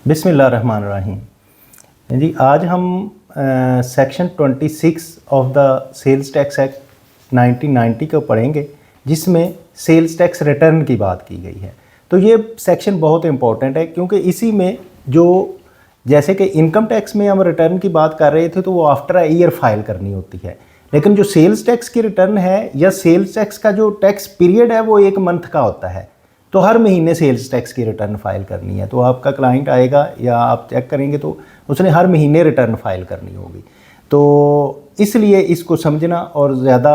बिस्मिल्लाहिर्रहमानिर्रहीम। जी आज हम section 26 of the sales tax act 1990 को पढ़ेंगे, जिसमें सेल्स टैक्स रिटर्न की बात की गई है। तो ये सेक्शन बहुत इंपॉर्टेंट है क्योंकि इसी में जो जैसे कि इनकम टैक्स में हम रिटर्न की बात कर रहे थे तो वो आफ्टर अ ईयर फाइल करनी होती है, लेकिन जो सेल्स टैक्स की रिटर्न है या सेल्स टैक्स का जो टैक्स पीरियड है वो 1 मंथ का होता है। तो हर महीने सेल्स टैक्स की रिटर्न फाइल करनी है। तो आपका क्लाइंट आएगा या आप चेक करेंगे तो उसने हर महीने रिटर्न फाइल करनी होगी। तो इसलिए इसको समझना और ज़्यादा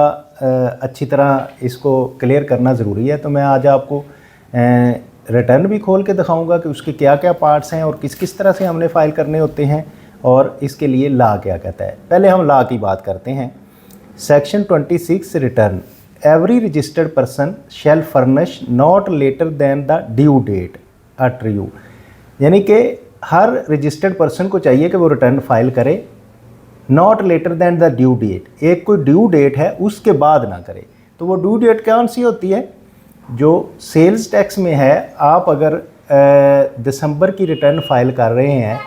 अच्छी तरह इसको क्लियर करना ज़रूरी है। तो मैं आज आपको रिटर्न भी खोल के दिखाऊंगा कि उसके क्या क्या पार्ट्स हैं और किस किस तरह से हमने फ़ाइल करने होते हैं और इसके लिए लॉ क्या कहता है। पहले हम लॉ की बात करते हैं। Section 26 return every registered person shall furnish not later than the due date a true, यानी कि हर रजिस्टर्ड पर्सन को चाहिए कि वो रिटर्न फाइल करे not later than the due date. एक कोई ड्यू डेट है उसके बाद ना करे। तो वो ड्यू डेट कौन सी होती है? जो सेल्स टैक्स में है, आप अगर दिसंबर की रिटर्न फाइल कर रहे हैं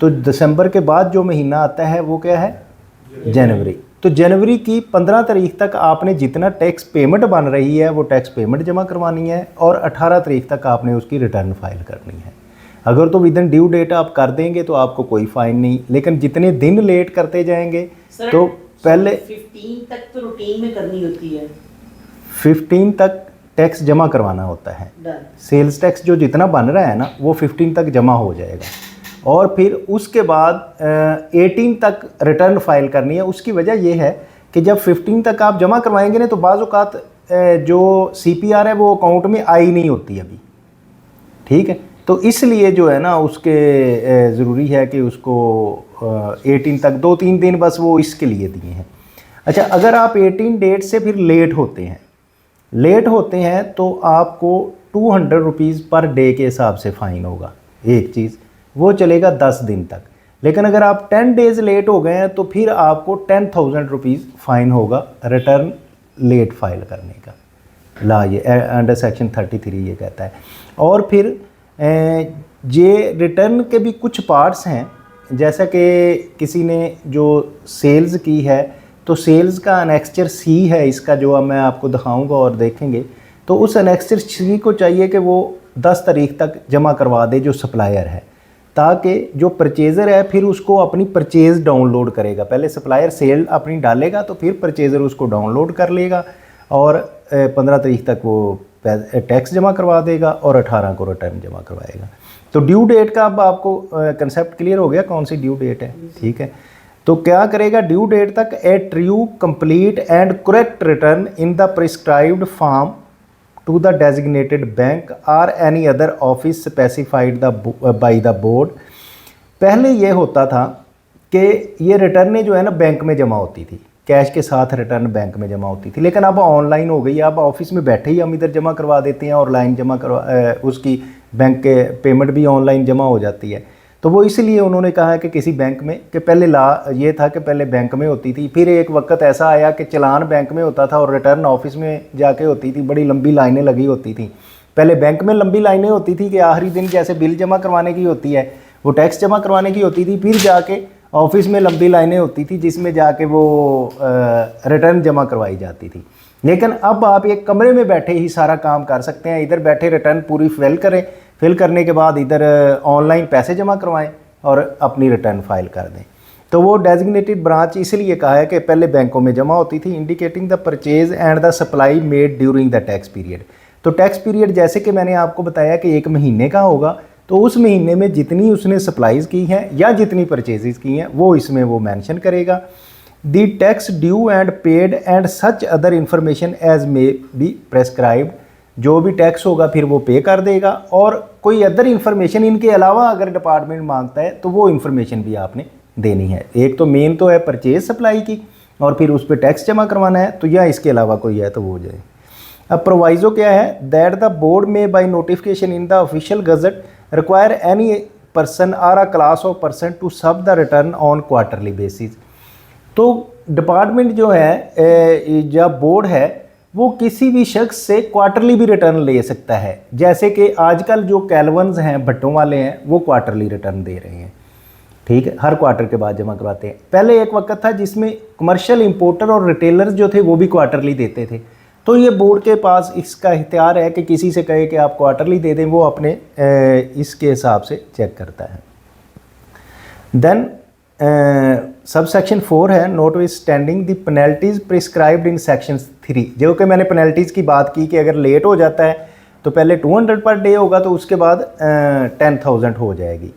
तो दिसंबर के बाद जो महीना आता है वो क्या है? जनवरी। तो जनवरी की 15 तारीख तक आपने जितना टैक्स पेमेंट बन रही है वो टैक्स पेमेंट जमा करवानी है और 18 तारीख तक आपने उसकी रिटर्न फाइल करनी है। अगर तो विदिन ड्यू डेट आप कर देंगे तो आपको कोई फाइन नहीं, लेकिन जितने दिन लेट करते जाएंगे तो पहले 15 तक तो रूटीन में करनी होती है। 15 तक टैक्स जमा करवाना होता है। सेल्स टैक्स जो जितना बन रहा है ना वो 15 तक जमा हो जाएगा और फिर उसके बाद 18 तक रिटर्न फाइल करनी है। उसकी वजह यह है कि जब 15 तक आप जमा करवाएंगे ना तो बाज़ औक़ात जो CPR है वो अकाउंट में आई नहीं होती अभी, ठीक है। तो इसलिए जो है ना उसके ज़रूरी है कि उसको 18 तक 2-3 दिन बस वो इसके लिए दिए हैं। अच्छा, अगर आप 18 डेट से फिर लेट होते हैं तो आपको 200 रुपीज़ पर डे के हिसाब से फ़ाइन होगा। एक चीज़ वो चलेगा 10 दिन तक। लेकिन अगर आप 10 डेज़ लेट हो गए हैं तो फिर आपको 10,000 रुपीज़ फ़ाइन होगा रिटर्न लेट फाइल करने का। ला ये अंडर सेक्शन 33 ये कहता है। और फिर ये रिटर्न के भी कुछ पार्ट्स हैं, जैसा कि किसी ने जो सेल्स की है तो सेल्स का अनेक्स्चर C है इसका, जो अब मैं आपको दिखाऊंगा और देखेंगे। तो उस अनेक्स्चर C को चाहिए कि वो 10 तारीख तक जमा करवा दे जो सप्लायर है, ताकि जो परचेज़र है फिर उसको अपनी परचेज़ डाउनलोड करेगा। पहले सप्लायर सेल अपनी डालेगा तो फिर परचेज़र उसको डाउनलोड कर लेगा और 15 तारीख तक वो टैक्स जमा करवा देगा और 18 को रिटर्न जमा करवाएगा। तो ड्यू डेट का अब आपको कंसेप्ट क्लियर हो गया कौन सी ड्यू डेट है, ठीक है। तो क्या करेगा? ड्यू डेट तक a true complete and correct return in the prescribed form to the designated bank or any other office specified by the board। पहले ये होता था कि ये रिटर्नें जो है ना बैंक में जमा होती थी, कैश के साथ रिटर्न बैंक में जमा होती थी, लेकिन अब ऑनलाइन हो गई है। अब ऑफिस में बैठे ही हम इधर जमा करवा देते हैं और लाइन जमा करवा उसकी बैंक के पेमेंट भी ऑनलाइन जमा हो जाती है। तो वो इसलिए उन्होंने कहा कि किसी बैंक में, कि पहले ये था कि पहले बैंक में होती थी, फिर एक वक्त ऐसा आया कि चलान बैंक में होता था और रिटर्न ऑफिस में जाके होती थी। बड़ी लंबी लाइनें लगी होती थी। पहले बैंक में लंबी लाइनें होती थी कि आखिरी दिन जैसे बिल जमा करवाने की होती है, वो टैक्स जमा करवाने की होती थी, फिर जाके ऑफिस में लंबी लाइनें होती थी जिसमें जाके वो रिटर्न जमा करवाई जाती थी। लेकिन अब आप एक कमरे में बैठे ही सारा काम कर सकते हैं। इधर बैठे रिटर्न पूरी फिल करने के बाद इधर ऑनलाइन पैसे जमा करवाएं और अपनी रिटर्न फाइल कर दें। तो वो डेजिग्नेटेड ब्रांच इसलिए कहा है कि पहले बैंकों में जमा होती थी। Indicating the purchase and the supply made during the tax period. तो टैक्स पीरियड जैसे कि मैंने आपको बताया कि 1 महीने का होगा, तो उस महीने में जितनी उसने सप्लाईज़ की हैं या जितनी परचेजेस की हैं वो इसमें वो मेंशन करेगा। The tax due and paid and such other information as may be prescribed. जो भी टैक्स होगा फिर वो पे कर देगा, और कोई अदर इन्फॉर्मेशन इनके अलावा अगर डिपार्टमेंट मांगता है तो वो इन्फॉर्मेशन भी आपने देनी है। एक तो मेन तो है परचेज सप्लाई की और फिर उस पर टैक्स जमा करवाना है, तो या इसके अलावा कोई है तो वो जाए। अब प्रोवाइजो क्या है? दैट द बोर्ड में by notification in the official gazette require any person or a class of person to sub the return on quarterly basis. तो डिपार्टमेंट जो है या बोर्ड है वो किसी भी शख्स से क्वार्टरली भी रिटर्न ले सकता है। जैसे कि आजकल जो कैलवन्स हैं, भट्टों वाले हैं, वो क्वार्टरली रिटर्न दे रहे हैं, ठीक है, हर क्वार्टर के बाद जमा करवाते हैं। पहले एक वक्त था जिसमें कमर्शियल इंपोर्टर और रिटेलर्स जो थे वो भी क्वार्टरली देते थे। तो ये बोर्ड के पास इसका इख्तियार है कि किसी से कहे कि आप क्वार्टरली दे दें, वो अपने इसके हिसाब से चेक करता है। देन सब सेक्शन 4 है, note with standing the penalties prescribed in section 3। जो कि मैंने पेनल्टीज़ की बात की कि अगर लेट हो जाता है तो पहले 200 पर डे होगा, तो उसके बाद 10,000 हो जाएगी।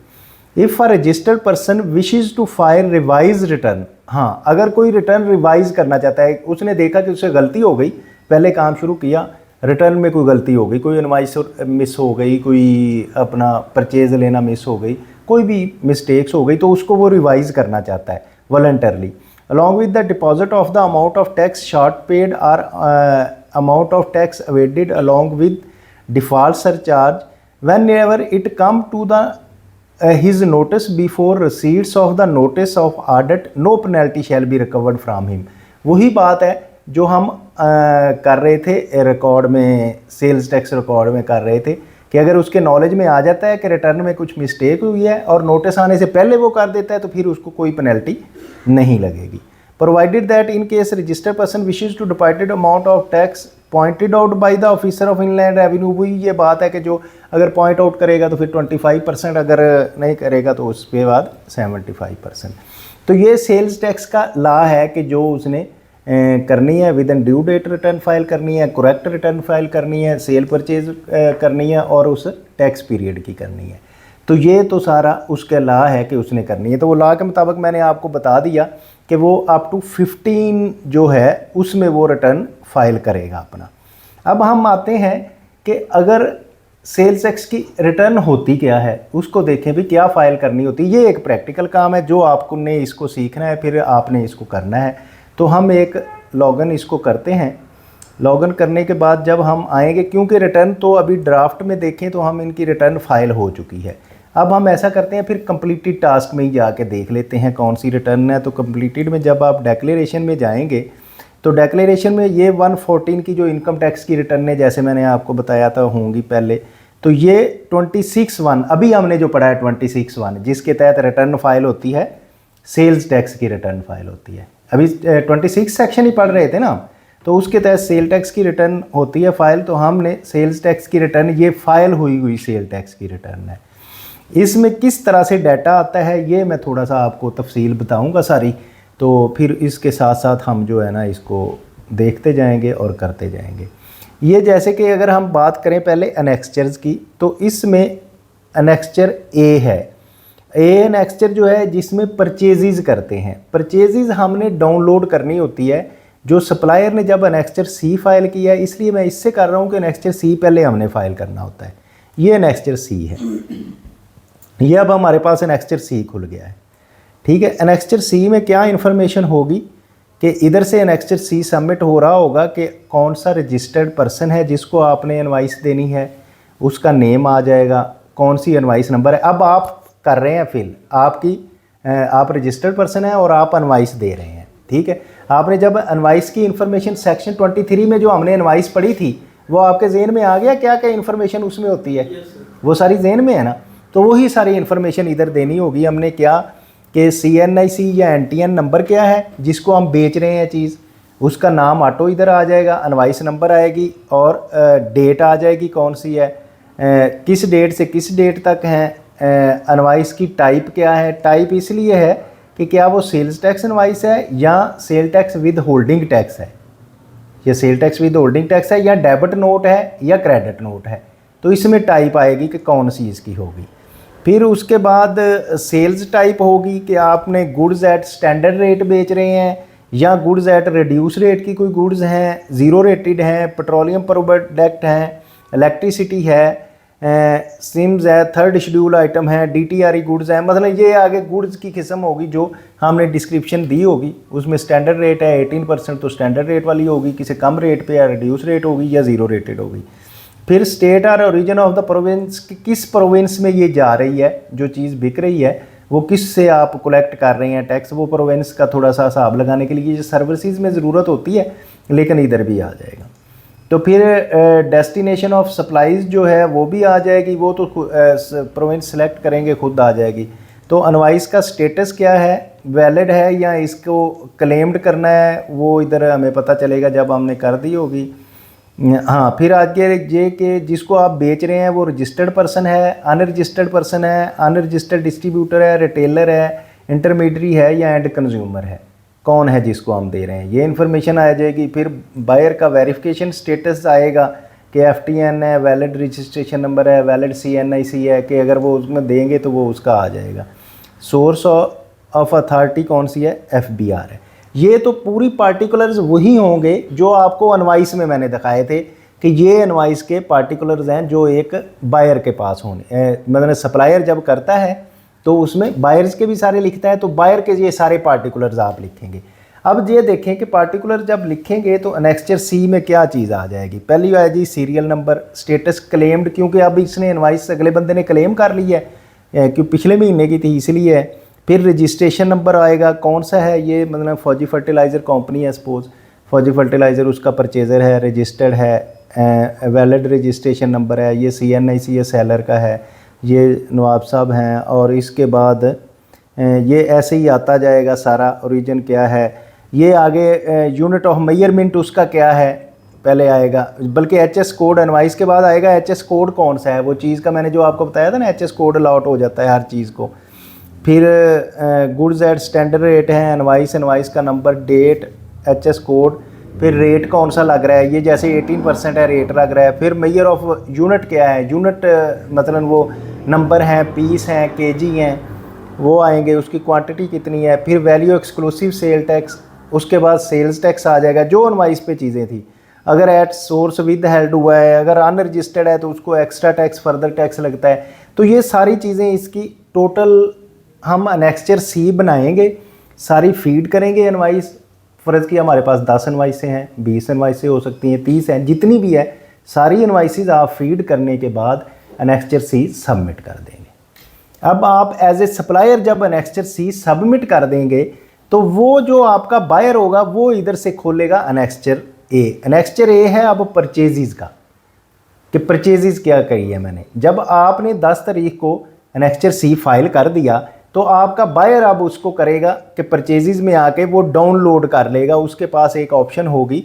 If a registered person wishes to file revise return, हाँ, अगर कोई रिटर्न रिवाइज करना चाहता है, उसने देखा कि उससे गलती हो गई, पहले काम शुरू किया, रिटर्न में कोई गलती हो गई, कोई इनवाइस मिस हो गई, कोई अपना परचेज लेना मिस हो गई, कोई भी मिस्टेक्स हो गई, तो उसको वो रिवाइज करना चाहता है voluntarily, along with the deposit of the amount of tax short paid और amount of tax avoided along with default surcharge whenever it come to the his notice before receipts of the notice of audit, no penalty shall be recovered from him। वही बात है जो हम कर रहे थे record में, sales tax record में कर रहे थे कि अगर उसके नॉलेज में आ जाता है कि रिटर्न में कुछ मिस्टेक हुई है और नोटिस आने से पहले वो कर देता है, तो फिर उसको कोई पेनल्टी नहीं लगेगी। Provided that in case registered person wishes to deposited amount of tax pointed out by the officer of inland revenue, वही ये बात है कि जो अगर पॉइंट आउट करेगा तो फिर 25%, अगर नहीं करेगा तो उसके बाद 75%। तो ये सेल्स टैक्स का लॉ है कि जो उसने करनी है, within due date return file करनी है, करेक्ट रिटर्न फाइल करनी है, सेल परचेज करनी है और उस टैक्स पीरियड की करनी है। तो ये तो सारा उसका लॉ है कि उसने करनी है। तो वो लॉ के मुताबिक मैंने आपको बता दिया कि वो अप टू 15 जो है उसमें वो रिटर्न फाइल करेगा अपना। अब हम आते हैं कि अगर सेल्स टैक्स की रिटर्न होती क्या है, उसको देखें भी क्या फ़ाइल करनी होती है। ये एक प्रैक्टिकल काम है जो आपको ने इसको सीखना है, फिर आपने इसको करना है। तो हम एक लॉगिन इसको करते हैं। लॉगिन करने के बाद जब हम आएंगे, क्योंकि रिटर्न तो अभी ड्राफ्ट में देखें तो हम इनकी रिटर्न फाइल हो चुकी है। अब हम ऐसा करते हैं, फिर कंप्लीटेड टास्क में ही जाके देख लेते हैं कौन सी रिटर्न है। तो कंप्लीटेड में जब आप डिक्लेरेशन में जाएंगे तो डिक्लेरेशन में ये 114 की जो इनकम टैक्स की रिटर्न है, जैसे मैंने आपको बताया था होंगी पहले, तो ये 26(1) अभी हमने जो पढ़ा है 26(1) जिसके तहत रिटर्न फाइल होती है, सेल्स टैक्स की रिटर्न फाइल होती है। अभी 26 सेक्शन ही पढ़ रहे थे ना, तो उसके तहत सेल टैक्स की रिटर्न होती है फाइल। तो हमने सेल्स टैक्स की रिटर्न, ये फाइल हुई सेल टैक्स की रिटर्न है। इसमें किस तरह से डाटा आता है ये मैं थोड़ा सा आपको तफसील बताऊंगा सारी, तो फिर इसके साथ साथ हम जो है ना इसको देखते जाएंगे और करते जाएंगे। ये जैसे कि अगर हम बात करें पहले एनेक्स्चर्स की, तो इसमें एनेक्स्चर ए है। ए एनेक्स्चर जो है जिसमें परचेजेस करते हैं। परचेजेस हमने डाउनलोड करनी होती है, जो सप्लायर ने जब एनेक्स्चर सी फाइल किया है, इसलिए मैं इससे कर रहा हूँ कि एनेक्स्चर सी पहले हमने फाइल करना होता है। ये एनेक्स्चर सी है। ये अब हमारे पास एनेक्स्चर सी खुल गया है, ठीक है। एनेक्स्चर सी में क्या इन्फॉर्मेशन होगी कि इधर से एनेक्स्चर सी सबमिट हो रहा होगा कि कौन सा रजिस्टर्ड पर्सन है जिसको आपने इनवाइस देनी है, उसका नेम आ जाएगा, कौन सी इनवाइस नंबर है। अब आप कर रहे हैं फिल, आप रजिस्टर्ड पर्सन है और आप इनवाइस दे रहे हैं, ठीक है। आपने जब इनवाइस की इन्फॉर्मेशन सेक्शन 23 में जो हमने इनवाइस पढ़ी थी, वो आपके जेहन में आ गया क्या क्या इन्फॉर्मेशन उसमें होती है? वो सारी जेहन में है ना। तो वही सारी इन्फॉर्मेशन इधर देनी होगी हमने, क्या कि CNIC या NTN नंबर क्या है जिसको हम बेच रहे हैं चीज़, उसका नाम ऑटो इधर आ जाएगा, इनवाइस नंबर आएगी और डेट आ जाएगी कौन सी है, किस डेट से किस डेट तक है, इनवाइस की टाइप क्या है। टाइप इसलिए है कि क्या वो सेल्स टैक्स इनवाइस है या sale tax with holding tax है, या sale tax with holding tax है, या डेबिट नोट है या क्रेडिट नोट है। तो इसमें टाइप आएगी कि कौन सी इसकी होगी। फिर उसके बाद सेल्स टाइप होगी कि आपने गुड्स एट स्टैंडर्ड रेट बेच रहे हैं या गुड्स एट रिड्यूस रेट की कोई गुड्स हैं, ज़ीरो रेटेड हैं, पेट्रोलियम प्रोडक्ट हैं, इलेक्ट्रिसिटी है, सिम्स है, थर्ड शेड्यूल आइटम है, DTRE गुड्स हैं। मतलब ये आगे गुड्स की किस्म होगी जो हमने डिस्क्रिप्शन दी होगी। उसमें स्टैंडर्ड रेट है 18% तो स्टैंडर्ड रेट वाली होगी, किसी कम रेट पे या रिड्यूस रेट होगी या ज़ीरो रेटेड होगी। फिर स्टेट और ओरिजिन ऑफ द प्रोविंस, किस प्रोविंस में ये जा रही है, जो चीज़ बिक रही है वो किस से आप कलेक्ट कर रहे हैं टैक्स, वो प्रोविंस का थोड़ा सा हिसाब लगाने के लिए ये सर्विसेज में ज़रूरत होती है, लेकिन इधर भी आ जाएगा। तो फिर डेस्टिनेशन ऑफ सप्लाईज जो है वो भी आ जाएगी, वो तो प्रोविंस सेलेक्ट करेंगे खुद आ जाएगी। तो इनवॉइस का स्टेटस क्या है, वैलिड है या इसको क्लेम्ड करना है, वो इधर हमें पता चलेगा जब हमने कर दी होगी। हाँ, फिर आगे ये कि जिसको आप बेच रहे हैं वो रजिस्टर्ड पर्सन है, अनरजिस्टर्ड पर्सन है, अनरजिस्टर्ड डिस्ट्रीब्यूटर है, रिटेलर है, इंटरमीडियरी है या एंड कंज्यूमर है, कौन है जिसको हम दे रहे हैं, ये इन्फॉर्मेशन आ जाएगी। फिर बायर का वेरिफिकेशन स्टेटस आएगा कि FTN है, वैलिड रजिस्ट्रेशन नंबर है, वैलिड CNIC है, कि अगर वो उसमें देंगे तो वो उसका आ जाएगा। सोर्स ऑफ अथॉरिटी कौन सी है, FBR है। ये तो पूरी पार्टिकुलर्स वही होंगे जो आपको इनवॉइस में मैंने दिखाए थे कि ये इनवॉइस के पार्टिकुलर्स हैं जो एक बायर के पास होने, मतलब सप्लायर जब करता है तो उसमें बायर्स के भी सारे लिखता है, तो बायर के ये सारे पार्टिकुलर्स आप लिखेंगे। अब ये देखें कि पार्टिकुलर जब लिखेंगे तो एनेक्स्चर C में क्या चीज़ आ जाएगी। पहली आ जी सीरियल नंबर, स्टेटस क्लेम्ड, क्योंकि अब इसने इनवॉइस अगले बंदे ने क्लेम कर ली है क्योंकि पिछले महीने की थी इसलिए है। फिर रजिस्ट्रेशन नंबर आएगा, कौन सा है ये, मतलब फौजी फर्टिलाइज़र कंपनी है सपोज़, फौजी फर्टिलाइज़र उसका परचेज़र है, रजिस्टर्ड है, वैलिड रजिस्ट्रेशन नंबर है, ये CNIC ये सेलर का है, ये नवाब साहब हैं। और इसके बाद ये ऐसे ही आता जाएगा सारा, ओरिजिन क्या है, ये आगे यूनिट ऑफ मेजरमेंट उसका क्या है पहले आएगा, बल्कि HS कोड इनवॉइस के बाद आएगा। HS कोड कौन सा है, वो चीज़ का मैंने जो आपको बताया था ना, HS कोड अलॉट हो जाता है हर चीज़ को। फिर गुड्स एट स्टैंडर्ड रेट है, इनवॉइस का नंबर, डेट, HS कोड, फिर रेट कौन सा लग रहा है, ये जैसे 18% है रेट लग रहा है। फिर मेजर ऑफ यूनिट क्या है, यूनिट मतलब वो नंबर हैं, पीस हैं, KG हैं, वो आएंगे, उसकी क्वांटिटी कितनी है। फिर वैल्यू एक्सक्लूसिव सेल टैक्स, उसके बाद सेल्स टैक्स आ जाएगा जो इनवॉइस पे चीज़ें थी। अगर एट सोर्स विद हेल्ड हुआ है, अगर अनरजिस्टर्ड है तो उसको एक्स्ट्रा टैक्स फर्दर टैक्स लगता है। तो ये सारी चीज़ें इसकी टोटल हम एनेक्स्चर C बनाएंगे, सारी फीड करेंगे इनवॉइस। फ़र्ज़ की हमारे पास 10 इनवॉइसें हैं, 20 इनवॉइसें हो सकती हैं, 30 हैं, जितनी भी है सारी इनवॉइसेस आप फीड करने के बाद एनेक्स्चर C सबमिट कर देंगे। अब आप एज ए सप्लायर जब एनेक्स्चर C सबमिट कर देंगे तो वो जो आपका बायर होगा वो इधर से खोलेगा एनेक्स्चर A। एनेक्स्चर A है अब परचेजेस का, कि परचेजेस क्या करी है मैंने। जब आपने 10 तारीख को एनेक्स्चर C फाइल कर दिया तो आपका बायर अब उसको करेगा कि परचेजेस में आके वो डाउनलोड कर लेगा, उसके पास एक ऑप्शन होगी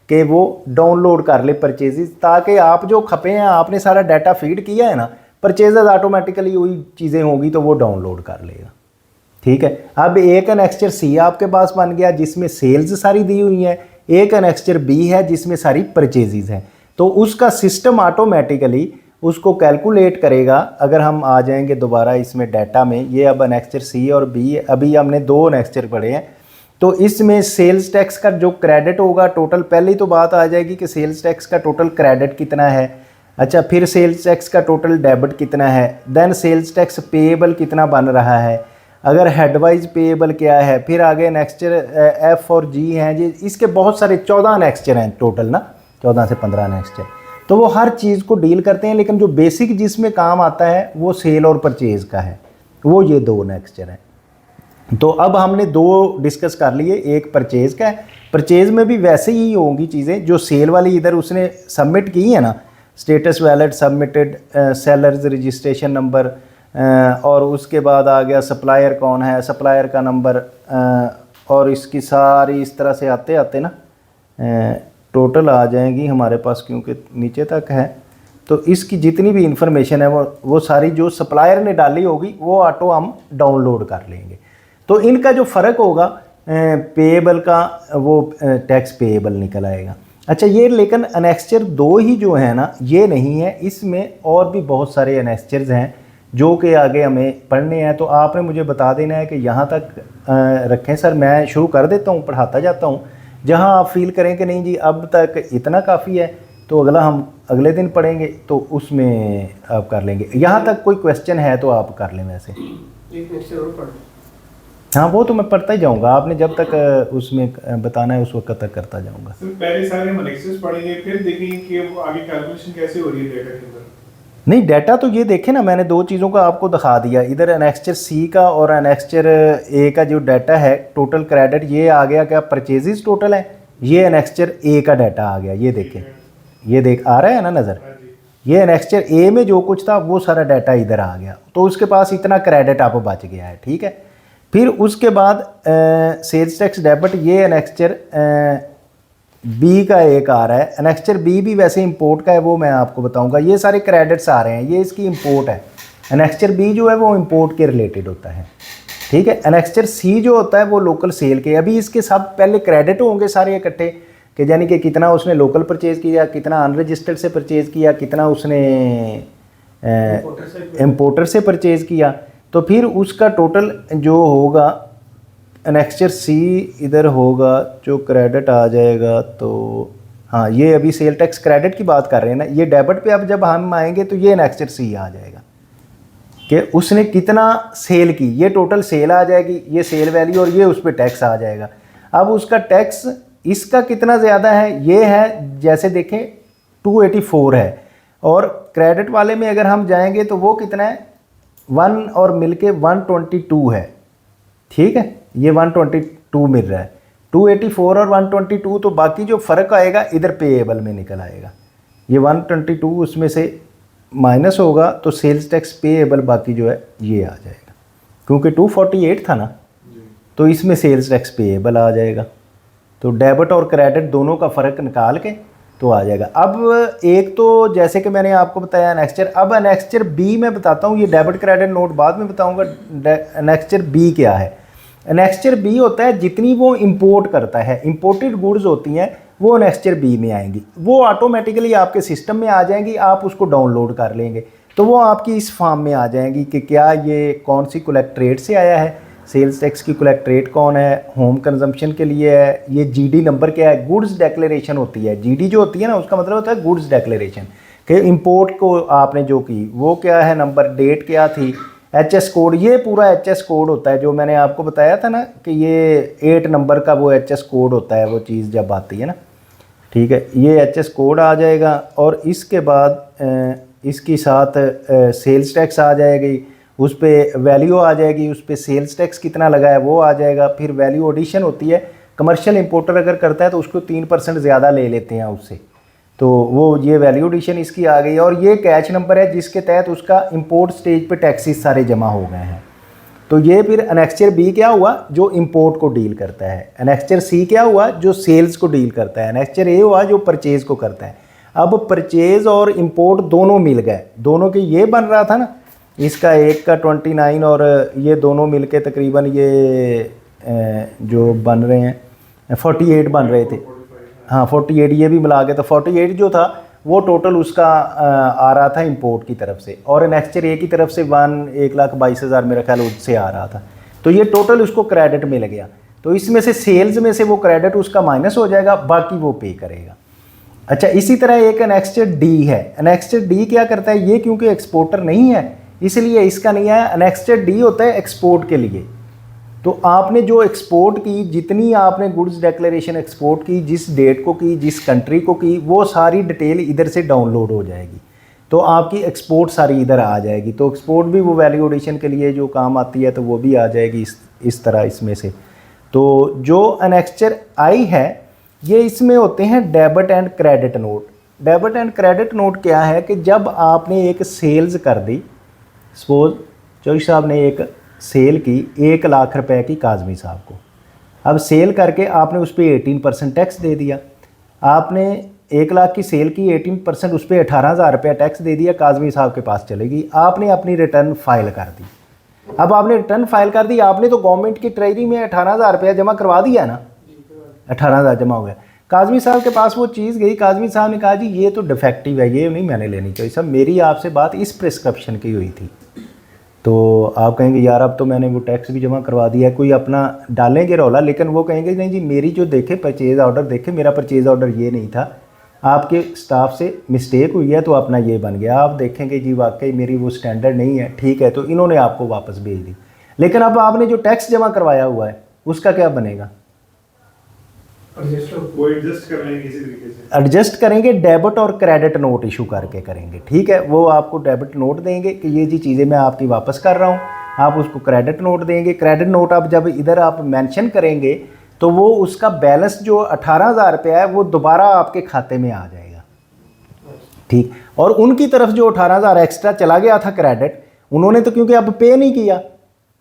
कि वो डाउनलोड कर ले परचेजेस, ताकि आप जो खपे हैं आपने सारा डाटा फीड किया है ना, परचेजेस ऑटोमेटिकली वही चीज़ें होगी तो वो डाउनलोड कर लेगा। ठीक है, अब एक एनेक्स्चर C आपके पास बन गया जिसमें सेल्स सारी दी हुई हैं, एक एनेक्स्चर B है जिसमें सारी परचेजेस हैं। तो उसका सिस्टम ऑटोमेटिकली उसको कैलकुलेट करेगा। अगर हम आ जाएंगे दोबारा इसमें डाटा में, ये अब एनेक्स्चर C और B, अभी हमने 2 एनेक्स्चर पढ़े हैं, तो इसमें सेल्स टैक्स का जो क्रेडिट होगा टोटल, पहले तो बात आ जाएगी कि सेल्स टैक्स का टोटल क्रेडिट कितना है। अच्छा, फिर सेल्स टैक्स का टोटल डेबिट कितना है, देन सेल्स टैक्स पेएबल कितना बन रहा है, अगर हेडवाइज पेएबल क्या है। फिर आगे एनेक्स्चर F और G हैं जी, इसके बहुत सारे 14 एनेक्स्चर हैं टोटल ना, 14 से 15 एनेक्स्चर, तो वो हर चीज़ को डील करते हैं। लेकिन जो बेसिक जिसमें काम आता है वो सेल और परचेज़ का है, वो ये 2 एनेक्स्चर हैं। तो अब हमने 2 डिस्कस कर लिए, एक परचेज़ का है, परचेज़ में भी वैसे ही होंगी चीज़ें जो सेल वाली इधर उसने सबमिट की है ना, status valid submitted, sellers registration number, और उसके बाद आ गया सप्लायर कौन है, सप्लायर का नंबर, और इसकी सारी इस तरह से आते आते ना टोटल आ जाएंगी हमारे पास, क्योंकि नीचे तक है। तो इसकी जितनी भी इंफॉर्मेशन है वो सारी जो सप्लायर ने डाली होगी वो ऑटो हम डाउनलोड कर लेंगे। तो इनका जो फ़र्क होगा पेएबल का, वो टैक्स पेएबल निकल आएगा। अच्छा, ये लेकिन एनेक्स्चर 2 ही जो है ना, ये नहीं है, इसमें और भी बहुत सारे एनेक्स्चर्स हैं जो कि आगे हमें पढ़ने हैं। तो आपने मुझे बता देना है कि यहाँ तक रखें सर, मैं शुरू कर देता हूँ, पढ़ाता जाता हूँ। जहाँ आप फील करें कि नहीं जी अब तक इतना काफ़ी है, तो अगला हम अगले दिन पढ़ेंगे, तो उसमें आप कर लेंगे। यहाँ तक कोई क्वेश्चन है तो आप कर लें। वैसे एक लेक्चर और पढ़, हाँ, वो तो मैं पढ़ता ही जाऊँगा, आपने जब तक उसमें बताना है उस वक्त तक करता जाऊँगा। पहले सारे हम एनालिसिस पढ़ेंगे, फिर देखेंगे कि वो आगे कैलकुलेशन कैसे हो रही है डेटा के अंदर। नहीं, डाटा तो ये देखें ना, मैंने 2 चीज़ों का आपको दिखा दिया, इधर एनेक्स्चर C का और एनेक्स्चर A का जो डाटा है टोटल क्रेडिट, ये आ गया क्या परचेजेस टोटल है, ये एनेक्स्चर A का डाटा आ गया, ये देखें, ये देख आ रहा है ना नज़र, हाँ जी। ये एनेक्स्चर ए में जो कुछ था वो सारा डाटा इधर आ गया, तो उसके पास इतना क्रेडिट आप बच गया है, ठीक है। फिर उसके बाद सेल्स टैक्स डेबिट, ये एनेक्स्चर बी का एक आ रहा है। एनेक्स्चर बी भी वैसे इंपोर्ट का है, वो मैं आपको बताऊंगा। ये सारे क्रेडिट्स आ रहे हैं, ये इसकी इंपोर्ट है। एनेक्स्चर बी जो है वो इंपोर्ट के रिलेटेड होता है, ठीक है। एनेक्स्चर सी जो होता है वो लोकल सेल के। अभी इसके सब पहले क्रेडिट होंगे सारे इकट्ठे, कि यानी कि कितना उसने लोकल परचेज़ किया, कितना अनरजिस्टर्ड से परचेज़ किया, कितना उसने इम्पोर्टर से परचेज़ किया। तो फिर उसका टोटल जो होगा एनेक्स्चर सी इधर होगा, जो क्रेडिट आ जाएगा। तो हाँ, ये अभी सेल टैक्स क्रेडिट की बात कर रहे हैं ना, ये डेबिट पे अब जब हम आएंगे तो ये एनेक्स्चर सी आ जाएगा कि उसने कितना सेल की, ये टोटल सेल आ जाएगी, ये सेल वैल्यू, और ये उस पर टैक्स आ जाएगा। अब उसका टैक्स इसका कितना ज़्यादा है, ये है जैसे देखें 284 है, और क्रेडिट वाले में अगर हम जाएंगे तो वो कितना है 1 और मिलके 122 है, ठीक है। ये 122 मिल रहा है, 284 और 122, तो बाकी जो फ़र्क आएगा इधर पेएबल में निकल आएगा। ये 122 उसमें से माइनस होगा तो सेल्स टैक्स पेएबल बाकी जो है ये आ जाएगा, क्योंकि 248 था ना, तो इसमें सेल्स टैक्स पेएबल आ जाएगा। तो डेबिट और क्रेडिट दोनों का फ़र्क निकाल के तो आ जाएगा। अब एक तो जैसे कि मैंने आपको बताया एनेक्स्चर, अब एनेक्स्चर बी मैं बताता हूँ, ये डेबिट क्रेडिट नोट बाद में बताऊँगा। एनेक्स्चर बी क्या है? एनेक्स्चर बी होता है जितनी वो इंपोर्ट करता है, इंपोर्टेड गुड्स होती हैं वो एनेक्स्चर बी में आएंगी, वो ऑटोमेटिकली आपके सिस्टम में आ जाएंगी, आप उसको डाउनलोड कर लेंगे तो वो आपकी इस फॉर्म में आ जाएंगी कि क्या ये कौन सी कलेक्ट रेट से आया है, सेल्स टैक्स की कलेक्ट रेट कौन है, होम कंजम्पशन के लिए है, ये जीडी नंबर क्या है, गुड्स डेक्लेरेशन होती है। जीडी जो होती है ना, उसका मतलब होता है गुड्स डेक्लेरेशन, कि इंपोर्ट को आपने जो की वो क्या है, नंबर, डेट क्या थी, एचएस कोड, ये पूरा एचएस कोड होता है जो मैंने आपको बताया था ना कि ये 8 नंबर का वो एचएस कोड होता है, वो चीज़ जब आती है ना, ठीक है। ये एचएस कोड आ जाएगा, और इसके बाद इसके साथ सेल्स टैक्स आ जाएगी, उस पर वैल्यू आ जाएगी, उस पर सेल्स टैक्स कितना लगा है वो आ जाएगा। फिर वैल्यू एडिशन होती है, कमर्शियल इंपोर्टर अगर करता है तो उसको 3% ज़्यादा ले लेते हैं उससे, तो वो ये वैल्यू एडिशन इसकी आ गई। और ये कैच नंबर है जिसके तहत उसका इंपोर्ट स्टेज पे टैक्सेस सारे जमा हो गए हैं। तो ये फिर एनेक्स्चर बी क्या हुआ, जो इंपोर्ट को डील करता है। एनेक्स्चर सी क्या हुआ, जो सेल्स को डील करता है। एनेक्स्चर ए हुआ जो परचेज़ को करता है। अब परचेज़ और इंपोर्ट दोनों मिल गए, दोनों के ये बन रहा था ना, इसका एक का 29 और ये दोनों मिल के तकरीबन ये जो बन रहे हैं 48 बन रहे थे। हाँ 48, ये भी मिला के तो 48 जो था वो टोटल उसका आ रहा था इंपोर्ट की तरफ से, और एनेक्स्चर ए की तरफ से 1,22,000 मेरा ख्याल उससे आ रहा था। तो ये टोटल उसको क्रेडिट मिल गया, तो इसमें से सेल्स में से वो क्रेडिट उसका माइनस हो जाएगा, बाकी वो पे करेगा। अच्छा, इसी तरह एक एनेक्स्चर डी है। एनेक्स्चर डी क्या करता है, ये क्योंकि एक्सपोर्टर नहीं है इसलिए इसका नहीं है। एनेक्स्चर डी होता है एक्सपोर्ट के लिए। तो आपने जो एक्सपोर्ट की, जितनी आपने गुड्स डेक्लेरेशन एक्सपोर्ट की, जिस डेट को की, जिस कंट्री को की, वो सारी डिटेल इधर से डाउनलोड हो जाएगी, तो आपकी एक्सपोर्ट सारी इधर आ जाएगी। तो एक्सपोर्ट भी वो वैल्यू एडिशन के लिए जो काम आती है तो वो भी आ जाएगी इस तरह इसमें से। तो जो एनेक्स्चर आई है ये इसमें होते हैं debit and credit note. Debit and credit note क्या है कि जब आपने एक सेल्स कर दी, सपोज चौधरी साहब ने एक सेल की 1 लाख रुपए की काजमी साहब को, अब सेल करके आपने उस पर 18% टैक्स दे दिया। आपने 1 लाख की सेल की, 18% उस पर 18,000 रुपया टैक्स दे दिया, काजमी साहब के पास चलेगी। आपने अपनी रिटर्न फाइल कर दी। अब आपने रिटर्न फाइल कर दी, आपने तो गवर्नमेंट की ट्रेजरी में 18,000 रुपया जमा करवा दिया ना, 18,000 जमा हो गया। काजमी साहब के पास वो चीज़ गई, काजमी साहब ने कहा जी ये तो डिफेक्टिव है, ये नहीं मैंने लेनी चाहिए। सब मेरी आपसे बात इस प्रिस्क्रिप्शन की हुई थी। तो आप कहेंगे यार अब तो मैंने वो टैक्स भी जमा करवा दिया है, कोई अपना डालेंगे रौला, लेकिन वो कहेंगे नहीं जी मेरी जो देखे परचेज़ ऑर्डर देखे, मेरा परचेज़ ऑर्डर ये नहीं था, आपके स्टाफ से मिस्टेक हुई है तो अपना ये बन गया। आप देखेंगे जी वाकई मेरी वो स्टैंडर्ड नहीं है, ठीक है, तो इन्होंने आपको वापस भेज दी। लेकिन अब आपने जो टैक्स जमा करवाया हुआ है उसका क्या बनेगा? एडजस्ट करेंगे, डेबिट और क्रेडिट नोट इशू करके करेंगे, ठीक है। वो आपको डेबिट नोट देंगे कि ये जी चीज़ें मैं आपकी वापस कर रहा हूँ, आप उसको क्रेडिट नोट देंगे। क्रेडिट नोट आप जब इधर आप मेंशन करेंगे तो वो उसका बैलेंस जो 18,000 रुपया है वो दोबारा आपके खाते में आ जाएगा, ठीक। और उनकी तरफ जो 18,000 एक्स्ट्रा चला गया था क्रेडिट, उन्होंने तो क्योंकि अब पे नहीं किया,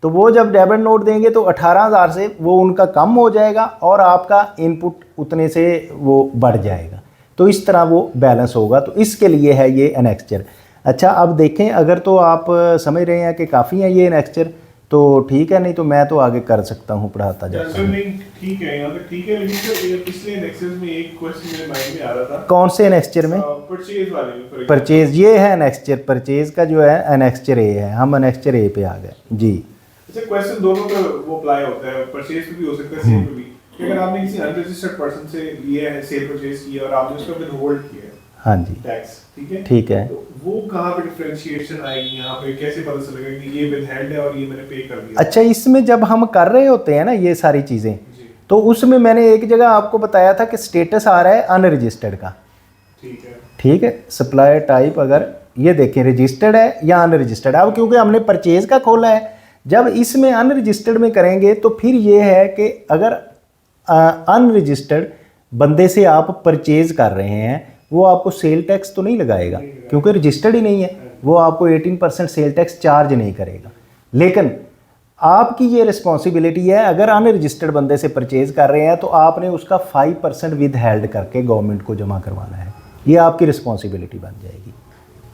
तो वो जब डेबिट नोट देंगे तो 18,000 से वो उनका कम हो जाएगा और आपका इनपुट उतने से वो बढ़ जाएगा। तो इस तरह वो बैलेंस होगा। तो इसके लिए है ये एनेक्स्चर। अच्छा, अब देखें, अगर तो आप समझ रहे हैं कि काफ़ी है ये एनेक्स्चर तो ठीक है, नहीं तो मैं तो आगे कर सकता हूँ, पढ़ाता जाता हूँ। ठीक है, यहाँ पे ठीक है, लेकिन सर पिछले एनेक्स्चर में एक क्वेश्चन मेरे माइंड में आ रहा था। कौन से एनेक्स्चर में? परचेज वाले में। परचेज, ये है एनेक्स्चर, परचेज का जो है एनेक्स्चर ए है। हम एनेक्स्चर ए पे आ गए जी। अच्छा, क्वेश्चन दोनों पे वो अप्लाई होता है, परचेज पे भी हो सकता है, सेल पे भी। कि अगर आपने किसी अनरजिस्टर्ड पर्सन से लिया है, सेल परचेज किया और आपने उसका फिर होल्ड किया है, हाँ जी, टैक्स, ठीक है, ठीक है, तो वो कहाँ पे डिफरेंशिएशन आएगी? यहाँ पे कैसे पता चलेगा कि ये विदहेल्ड है और ये मैंने पे कर दिया? अच्छा, इसमें जब हम कर रहे होते हैं ना ये सारी चीज़ें, तो उसमें मैंने एक जगह आपको बताया था कि स्टेटस आ रहा है अनरजिस्टर्ड का, ठीक है, ठीक है। सप्लायर टाइप अगर ये देखें रजिस्टर्ड है या अनरजिस्टर्ड, अब क्योंकि हमने परचेज का खोला है, जब इसमें अनरजिस्टर्ड में करेंगे तो फिर ये है कि अगर अनरजिस्टर्ड बंदे से आप परचेज कर रहे हैं, वो आपको सेल टैक्स तो नहीं लगाएगा क्योंकि रजिस्टर्ड ही नहीं है, वो आपको 18% सेल टैक्स चार्ज नहीं करेगा। लेकिन आपकी ये रिस्पॉन्सिबिलिटी है, अगर अनरजिस्टर्ड बंदे से परचेज कर रहे हैं तो आपने उसका 5% विद हेल्ड करके गवर्नमेंट को जमा करवाना है। ये आपकी रिस्पॉन्सिबिलिटी बन जाएगी,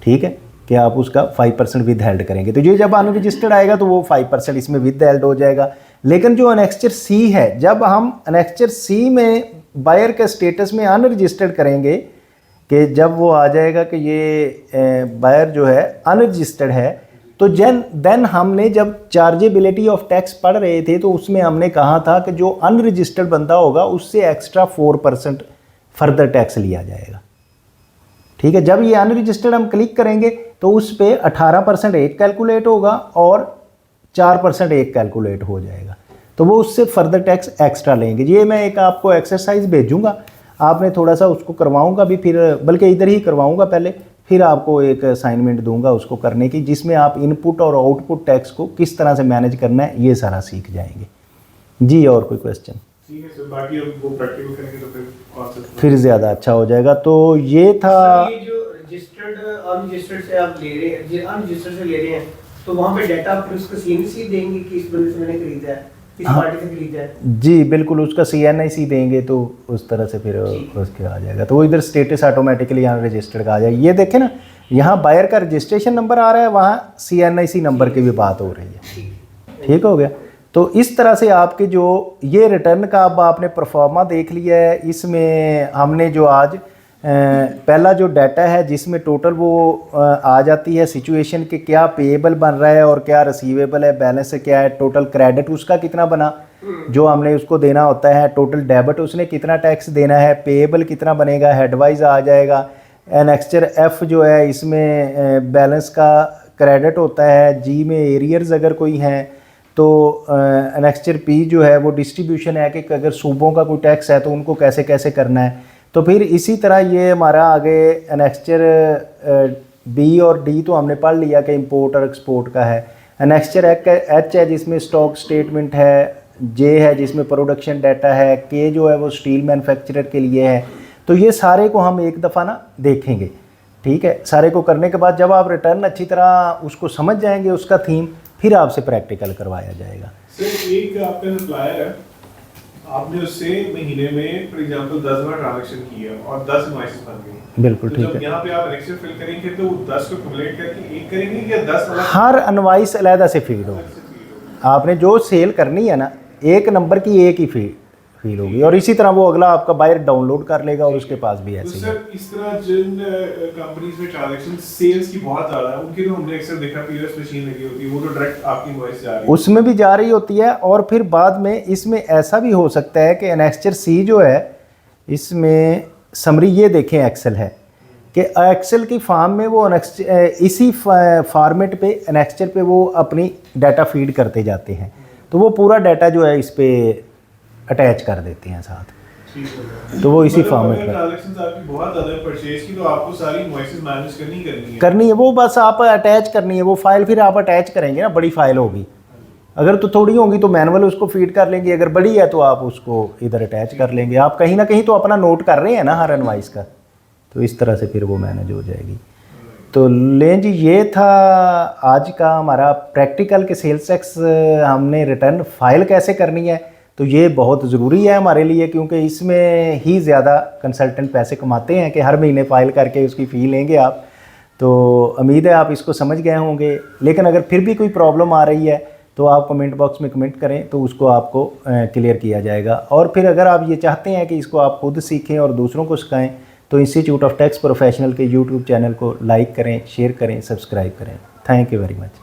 ठीक है, कि आप उसका 5% विद हेल्ड करेंगे। तो ये जब अनरजिस्टर्ड आएगा तो वो 5% इसमें विद हेल्ड हो जाएगा। लेकिन जो एनेक्स्चर सी है, जब हम एनेक्स्चर सी में बायर के स्टेटस में अनरजिस्टर्ड करेंगे, कि जब वो आ जाएगा कि ये बायर जो है अनरजिस्टर्ड है, तो देन हमने जब चार्जेबिलिटी ऑफ टैक्स पढ़ रहे थे तो उसमें हमने कहा था कि जो अनरजिस्टर्ड बंदा होगा उससे एक्स्ट्रा 4% फर्दर टैक्स लिया जाएगा, ठीक है। जब ये अनरजिस्टर्ड हम क्लिक करेंगे तो उस पर 18% एक कैलकुलेट होगा और 4% एक कैलकुलेट हो जाएगा, तो वो उससे फर्दर टैक्स एक्स्ट्रा लेंगे। ये मैं एक आपको एक्सरसाइज भेजूंगा, आपने थोड़ा सा उसको करवाऊंगा भी, फिर बल्कि इधर ही करवाऊंगा पहले, फिर आपको एक असाइनमेंट दूंगा उसको करने की, जिसमें आप इनपुट और आउटपुट टैक्स को किस तरह से मैनेज करना है ये सारा सीख जाएंगे जी। और कोई क्वेश्चन? ठीक है सर, बाकी अब वो प्रैक्टिकल करेंगे तो फिर कॉन्सेप्ट फिर ज़्यादा अच्छा हो जाएगा। तो ये था ये जो रजिस्टर्ड अनरजिस्टर्ड से आप ले रहे हैं, अनरजिस्टर्ड से ले रहे हैं, तो वहाँ पे डाटा फिर उसको CNC देंगे कि इस बंदे से मैंने खरीदा है, किस पार्टी से खरीदा है? जी बिल्कुल, उसका CNIC देंगे तो उस तरह से फिर उसके आ जाएगा, तो वो इधर स्टेटस ऑटोमेटिकली यहाँ रजिस्टर्ड का आ जाएगा। ये देखें ना, यहाँ बायर का रजिस्ट्रेशन नंबर आ रहा है, वहाँ CNIC नंबर की भी बात हो रही है, ठीक हो गया। तो इस तरह से आपके जो ये रिटर्न का अब आपने परफॉर्मा देख लिया है, इसमें हमने जो आज पहला जो डाटा है जिसमें टोटल वो आ जाती है सिचुएशन के क्या पेएबल बन रहा है और क्या रिसीवेबल है, बैलेंस क्या है, टोटल क्रेडिट उसका कितना बना जो हमने उसको देना होता है, टोटल डेबिट उसने कितना टैक्स देना है, पेएबल कितना बनेगा, हेडवाइज आ जाएगा। एनेक्स्चर F जो है इसमें बैलेंस का क्रेडिट होता है, जी में एरियर्स अगर कोई हैं, तो एनेक्स्चर P जो है वो डिस्ट्रीब्यूशन है कि अगर सूबों का कोई टैक्स है तो उनको कैसे कैसे करना है। तो फिर इसी तरह ये हमारा आगे एनेक्स्चर B और D तो हमने पढ़ लिया कि इंपोर्ट और एक्सपोर्ट का है। एनेक्स्चर H है जिसमें स्टॉक स्टेटमेंट है, J है जिसमें प्रोडक्शन डाटा है, K जो है वो स्टील मैन्युफैक्चरर के लिए है। तो ये सारे को हम एक दफ़ा ना देखेंगे, ठीक है। सारे को करने के बाद जब आप रिटर्न अच्छी तरह उसको समझ जाएंगे उसका थीम, फिर आपसे प्रैक्टिकल करवाया जाएगा। सर एक आपका सप्लायर है, आपने उससे महीने में फॉर एग्जांपल 10 बार ट्रांजैक्शन किया और 10 इनवॉइसेस बन गई, बिल्कुल तो ठीक जब है। यहाँ पे आप एनेक्स्चर फिल करेंगे तो 10 को क्युमुलेट करके एक करेंगे या 10 अलग हर इनवॉइस अलहदा से फीड होगी। आपने जो सेल करनी है ना, एक नंबर की एक ही फील होगी, और इसी तरह वो अगला आपका बायर डाउनलोड कर लेगा और उसके पास भी तो ऐसे ही। सर इस तरह जिन कंपनीज में ट्रांजैक्शन सेल्स की बहुत ज़्यादा है, उनकी तो हमने अक्सर देखा POS मशीन लगी होती है, वो तो डायरेक्ट आपकी इनवॉइस जा रही है, उसमें भी जा रही होती है। और फिर बाद में इसमें ऐसा भी हो सकता है कि एनेक्स्चर C जो है इसमें समरी ये देखें एक्सेल है कि एक्सेल की फॉर्म में वो इसी फॉर्मेट पे एनेक्स्चर पे वो अपनी डाटा फीड करते जाते हैं, तो वो पूरा डाटा जो है इस पर अटैच कर देते हैं साथ, ठीक है। तो वो इसी मतलब फॉर्मेट अगर में ट्रांजैक्शंस आपकी बहुत ज़्यादा है परचेज की, तो आपको सारी इनवॉइसेस मैनेज करनी है। करनी है, वो बस आप अटैच करनी है, वो फाइल फिर आप अटैच करेंगे ना, बड़ी फाइल होगी, अगर तो थोड़ी होगी तो मैनुअल उसको फीड कर लेंगे, अगर बड़ी है तो आप उसको इधर अटैच कर लेंगे। आप कहीं ना कहीं तो अपना नोट कर रहे हैं ना हर इनवॉइस का, तो इस तरह से फिर वो मैनेज हो जाएगी। तो लें जी, ये था आज का हमारा प्रैक्टिकल के सेल्स टैक्स हमने रिटर्न फाइल कैसे करनी है। तो ये बहुत ज़रूरी है हमारे लिए, क्योंकि इसमें ही ज़्यादा कंसल्टेंट पैसे कमाते हैं कि हर महीने फ़ाइल करके उसकी फ़ी लेंगे आप। तो उम्मीद है आप इसको समझ गए होंगे, लेकिन अगर फिर भी कोई प्रॉब्लम आ रही है तो आप कमेंट बॉक्स में कमेंट करें, तो उसको आपको क्लियर किया जाएगा। और फिर अगर आप ये चाहते हैं कि इसको आप खुद सीखें और दूसरों को सिखाएं, तो इंस्टीट्यूट ऑफ टैक्स प्रोफेशनल के यूट्यूब चैनल को लाइक करें, शेयर करें, सब्सक्राइब करें। Thank you very much.